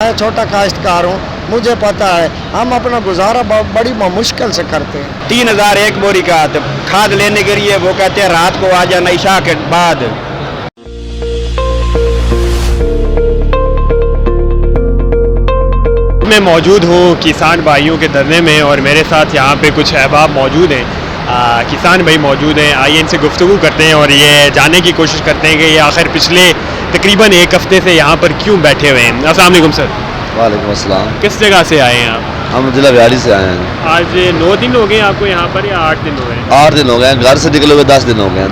मैं छोटा काश्तकार हूँ, मुझे पता है हम अपना गुजारा बड़ी मुश्किल से करते हैं। 3000 एक बोरी का, तो खाद लेने के लिए वो कहते हैं रात को आ जाना इशा के बाद। मैं मौजूद हूँ किसान भाइयों के धरने में और मेरे साथ यहाँ पे कुछ अहबाब मौजूद हैं, किसान भाई मौजूद हैं। आइए इनसे गुफ्तगू करते हैं और ये जानने की कोशिश करते हैं कि ये आखिर पिछले तकरीबन एक हफ्ते से यहाँ पर क्यों बैठे हुए हैं। अस्सलाम वालेकुम सर। वालेकुम अस्सलाम। किस जगह से आए हैं आप? हम जिला बिहारी से आए हैं। आज 9 दिन हो गए आपको यहाँ पर या 8 दिन हो गए? 8 दिन हो गए हैं, घर से निकले हुए 10 दिन हो गए हैं।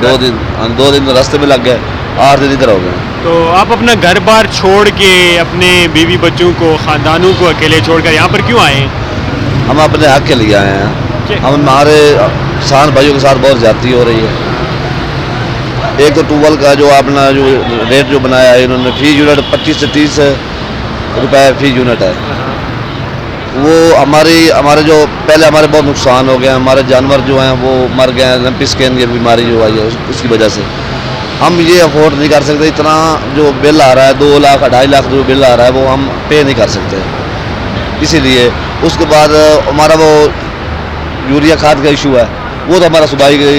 2 दिन तो रास्ते में लग गए, 8 दिन इधर हो गए। तो आप अपना घर बार छोड़ के अपने बीवी बच्चों को, ख़ानदानों को अकेले छोड़कर यहाँ पर क्यों आए हैं? हम अपने हक के लिए आए हैं। हम हमारे किसान भाइयों के साथ बहुत ज़्यादती हो रही है। एक तो ट्यूबवेल का जो अपना जो रेट जो बनाया है इन्होंने, फी यूनिट 25 से 30 रुपए फी यूनिट है। वो हमारे जो पहले हमारे बहुत नुकसान हो गया, हमारे जानवर जो हैं वो मर गए हैं, लंपी स्किन की बीमारी जो आई है उसकी वजह से हम ये अफोर्ड नहीं कर सकते। इतना जो बिल आ रहा है 2 लाख 2.5 लाख जो बिल आ रहा है वो हम पे नहीं कर सकते। इसीलिए उसके बाद हमारा वो यूरिया खाद का इशू है, वो तो हमारा सूबाई की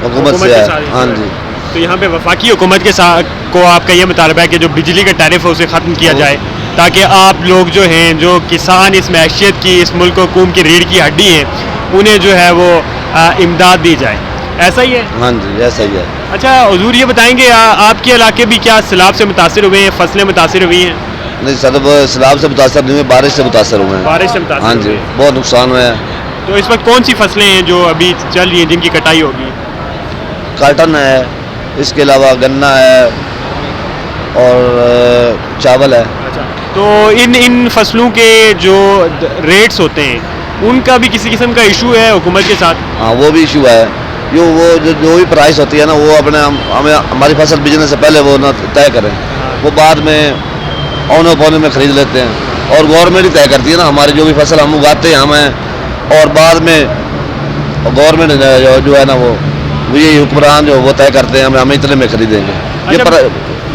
हुकूमत से है। हाँ जी। तो यहाँ पे वफाकी हुकूमत के साथ को आपका ये मुतालबा है कि जो बिजली का टैरिफ है उसे ख़त्म किया जाए, ताकि आप लोग जो हैं, जो किसान इस मैशियत की, इस मुल्क हुकूम की रीढ़ की हड्डी है, उन्हें जो है वो इमदाद दी जाए। ऐसा ही है? हाँ जी, ऐसा ही है। अच्छा हुजूर, ये बताएंगे आपके इलाके भी क्या सैलाब से मुतासिर हुए हैं, फसलें मुतासिर हुई हैं? नहीं सर, सैलाब से मुतासर नहीं हुए, बारिश से मुतासर हुए हैं। बारिश से मुतासिर? हाँ जी, बहुत नुकसान हुआ है। तो इस वक्त कौन सी फसलें हैं जो अभी चल रही हैं जिनकी कटाई होगी? काटन है, इसके अलावा गन्ना है और चावल है। अच्छा, तो इन फसलों के जो रेट्स होते हैं उनका भी किसी किस्म का इशू है हुकूमत के साथ? हाँ, वो भी इशू है। जो भी प्राइस होती है ना, वो अपने हमें हमारी फसल बिजनेस से पहले वो ना तय करें, वो बाद में औने पौने में ख़रीद लेते हैं और गवर्नमेंट ही तय करती है ना हमारी जो भी फसल हम उगाते हैं हमें, और बाद में गवर्नमेंट जो है ना वो ये हुक्मरान जो वो तय करते हैं हमें इतने में खरीदेंगे।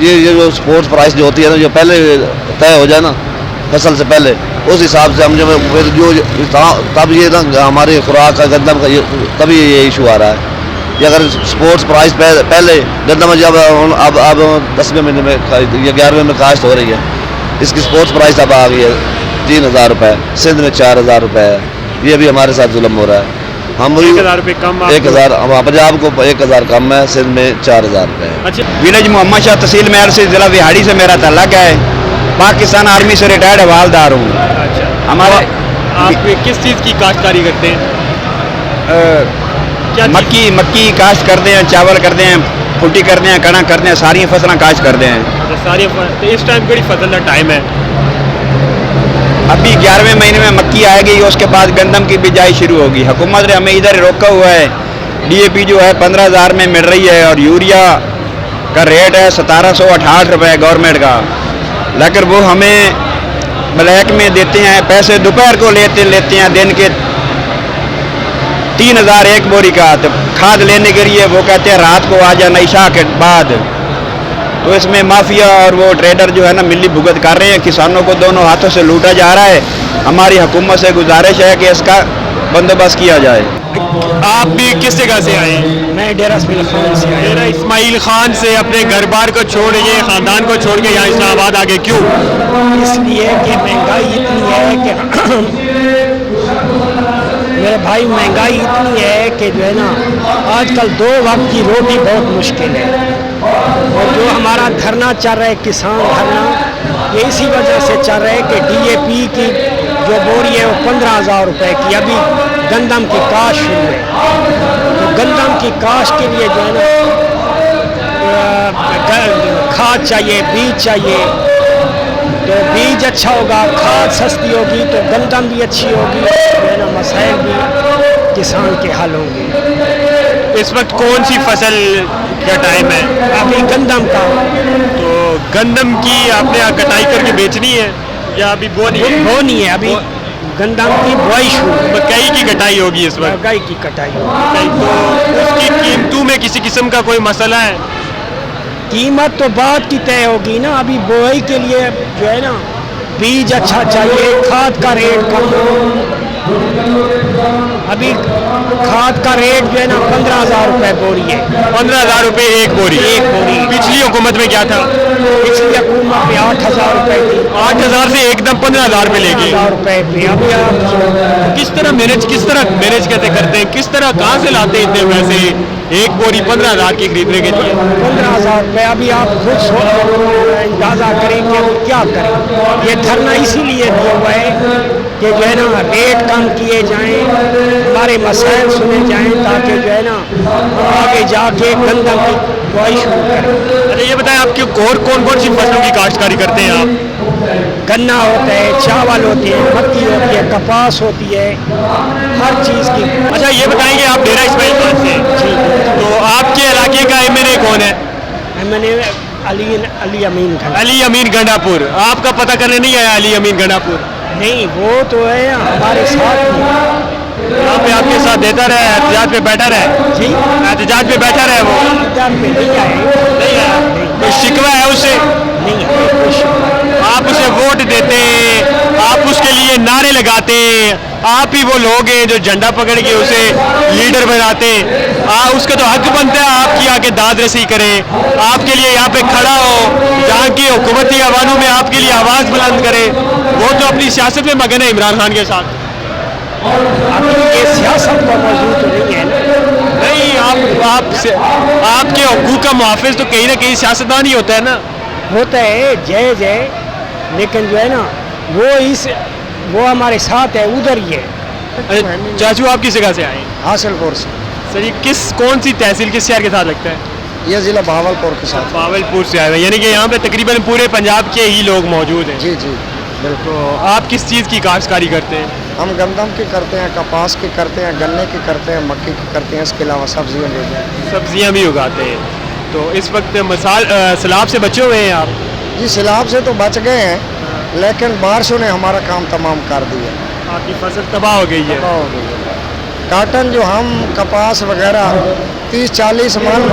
ये जो स्पोर्ट्स प्राइस जो होती है ना, जो पहले तय हो जाए ना फसल से पहले, उस हिसाब से हम जो तब ये ना हमारी खुराक का गंदम का तभी ये इशू आ रहा है। ये अगर स्पोर्ट्स प्राइस पहले गंदम जब अब 10वें महीने में या 11वें में काश्त हो रही है, इसकी स्पोर्ट्स प्राइस अब आ गई है 3000 रुपये, सिंध में 4000 रुपये है। ये भी हमारे साथ जुल्म हो रहा है। हम 1000 रुपये कम, 1000 पंजाब को 1000 कम है, सिंध में 4000 रुपये है। अच्छा, विलेज मोहम्मद शाह तहसील महर से जिला बिहाड़ी से मेरा ताल्लुक है। पाकिस्तान आर्मी से रिटायर्ड हवालदार हूँ। अच्छा, हमारे आप किस चीज़ की काश्तकारी करते हैं? क्या मक्की काश्त करते हैं, चावल करते हैं, फुटी करते हैं, कणक करते हैं, सारी फसलें काश्त करते हैं। सारी तो इस टाइम कड़ी फसल का टाइम है? अभी 11वें महीने में मक्की आएगी, उसके बाद गंदम की बिजाई शुरू होगी। हुकूमत ने हमें इधर रोका हुआ है। DAP जो है 15000 में मिल रही है और यूरिया का रेट है 1768 रुपये गवर्नमेंट का, लेकिन वो हमें ब्लैक में देते हैं पैसे, दोपहर को लेते हैं दिन के 3000 एक बोरी का, तो खाद लेने के लिए वो कहते हैं रात को आ जाना इशा के बाद। तो इसमें माफिया और वो ट्रेडर जो है ना मिली भुगत कर रहे हैं, किसानों को दोनों हाथों से लूटा जा रहा है। हमारी हुकूमत से गुजारिश है कि इसका बंदोबस्त किया जाए। आप भी किस जगह से आए हैं? मैं डेरा इस्माइल खान से आया। डेरा इस्माइल खान से अपने घर बार को छोड़ के, ख़ानदान को छोड़ के यहाँ इस्लामाबाद आ गए, क्यों? इसलिए कि महंगाई इतनी है कि मेरे भाई महंगाई इतनी है कि जो है ना आजकल 2 वक्त की रोटी बहुत मुश्किल है। और जो हमारा धरना चल रहा है, किसान धरना, ये इसी वजह से चल रहा है कि DAP की जो बोरी है वो 15000 रुपये की। अभी गंदम की काश्त शुरू है, तो गंदम की काश्त के लिए जो है ना खाद चाहिए, बीज चाहिए। तो बीज अच्छा होगा, खाद सस्ती होगी तो गंदम भी अच्छी होगी, जो है ना मसाइल भी किसान के हल होंगे। इस वक्त कौन सी फसल का टाइम है? अभी गंदम का। तो गंदम की आपने कटाई करके बेचनी है या अभी बोनी है? बोनी है, अभी गंदम की बुआई शुरू। मकई की कटाई होगी इस वक्त? मकई की कटाई होगी। मकई, तो उसकी कीमतों में किसी किस्म का कोई मसला है? कीमत तो बाद की तय होगी ना, अभी बुआई के लिए जो है ना बीज अच्छा चाहिए, खाद का रेट कम हो। अभी खाद का रेट जो है ना 15,000 रुपये बोरी है। 15,000 रुपये एक बोरी। पिछली हुकूमत में क्या था? पिछली हुकूमत में 8,000 रुपये थी। 8,000 से एकदम 15,000 पे लेके। 15,000 रुपये पे। अभी आप किस तरह मैनेज कैसे करते हैं? किस तरह कहाँ से लाते हैं इतने पैसे एक बोरी 15,000 की खरीदने के लिए? 15,000 रुपये। अभी आप खुद अंदाजा करें कि हम क्या करें। ये धरना इसीलिए दिया हुआ है कि जो है ना रेट कम किए जाएं, हमारे मसाइल सुने जाएं, ताकि जो है ना आगे जाके गंदम की बुआई शुरू करें। अच्छा ये बताएं, आपके और कौन कौन सी फसलों की काश्तकारी करते हैं आप? गन्ना होता है, चावल होते हैं, मक्की होती है, कपास होती है, हर चीज़ की। अच्छा ये बताएंगे, आप डेरा इस्माइल खान से, तो आपके इलाके का एमएलए कौन है? मैंने अली अमीन खान। अली अमीन गंडापुर। आपका पता करने नहीं आया अली अमीन गंडापुर? नहीं, वो तो है हमारे साथ ही। यहाँ पे आपके साथ देता रहे, एहतजाज पे बैठा रहे? जी, एहतजाज पे बैठा रहे वो? एहतजाज पे नहीं आए। नहीं आया। कोई शिकवा है उससे? नहीं है कोई शिकवा। आप उसे वोट देते हैं, आप उसके लिए नारे लगाते हैं, आप ही वो लोग हैं जो झंडा पकड़ के उसे लीडर बनाते हैं। उसका तो हक बनता है आपकी आके दाद रसी करे, आपके लिए यहाँ पे खड़ा हो, जहाँ की हुकूमती अवानों में आपके लिए आवाज़ बुलंद करे। वो तो अपनी सियासत में मगन है इमरान खान के साथ। अभी ये सियासत का मौजूद तो नहीं है ना। नहीं, आपके हकूक़ का मुहाफ़िज़ तो कहीं ना कहीं सियासतदान ही होता है ना। होता है, जायज़ है, लेकिन जो है ना वो हमारे साथ है, उधर ही है। चाचू आप किस जगह से आए? हासिलपुर से। सर ये कौन सी तहसील किस शहर के साथ लगता है? ये ज़िला भावलपुर के साथ। भावलपुर से आए हैं, यानी कि यहाँ पे तकरीबन पूरे पंजाब के ही लोग मौजूद हैं। जी जी बिल्कुल। तो आप किस चीज़ की काश्तकारी करते हैं? हम गंदम की करते हैं, कपास की करते हैं, गन्ने की करते हैं, मक्की की करते हैं, इसके अलावा सब्जियाँ भी हैं। सब्जियाँ भी उगाते हैं। तो इस वक्त सैलाब से बचे हुए हैं आप? जी, सैलाब से तो बच गए हैं, लेकिन बारिशों ने हमारा काम तमाम कर दिया। आपकी फसल तबाह हो गई है? हो गई। काटन जो हम कपास वगैरह 30-40 मन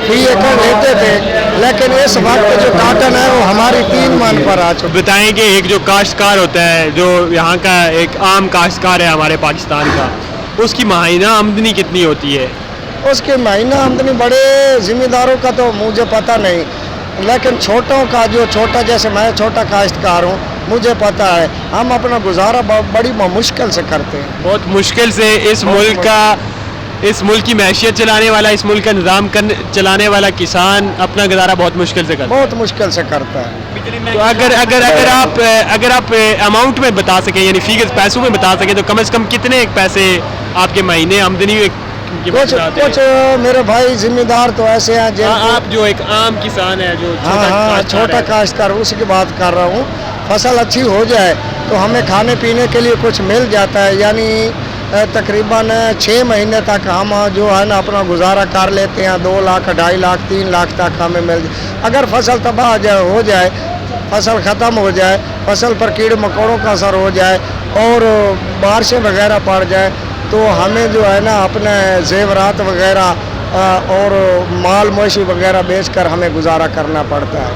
फी एकड़ लेते थे, लेकिन इस वक्त जो काटन है वो हमारी 3 मन पर आ चुकी। बताएं कि एक जो काश्तकार होता है, जो यहाँ का एक आम काश्तकार है हमारे पाकिस्तान का, उसकी माहिना आमदनी कितनी होती है? उसके महीना आमदनी बड़े ज़िम्मेदारों का तो मुझे पता नहीं, लेकिन छोटों का, जो छोटा, जैसे मैं छोटा काश्तकार हूँ, मुझे पता है। हम अपना गुजारा बड़ी मुश्किल से करते हैं। बहुत मुश्किल से इस मुल्क की मैशियत चलाने वाला, इस मुल्क का निज़ाम चलाने वाला किसान अपना गुजारा बहुत मुश्किल से करता है। बहुत मुश्किल से करता है। तो अगर आप अमाउंट में बता सकें, यानी फीस पैसों में बता सकें, तो कम से कम कितने पैसे आपके महीने आमदनी कुछ मेरे भाई जिम्मेदार तो ऐसे हैं आप जो एक आम किसान है, जो छोटा काश्तकार, उसी की बात कर रहा हूँ। फसल अच्छी हो जाए तो हमें खाने पीने के लिए कुछ मिल जाता है, यानी तकरीबन 6 महीने तक हम जो है ना अपना गुजारा कर लेते हैं। 2 लाख, 2.5 लाख, 3 लाख तक हमें मिल जाए। अगर फसल तबाह हो जाए, फसल ख़त्म हो जाए, फसल पर कीड़े मकोड़ों का असर हो जाए और बारिशें वगैरह पड़ जाए, तो हमें जो है ना अपने जेवरात वगैरह और माल मवेशी वगैरह बेचकर हमें गुजारा करना पड़ता है।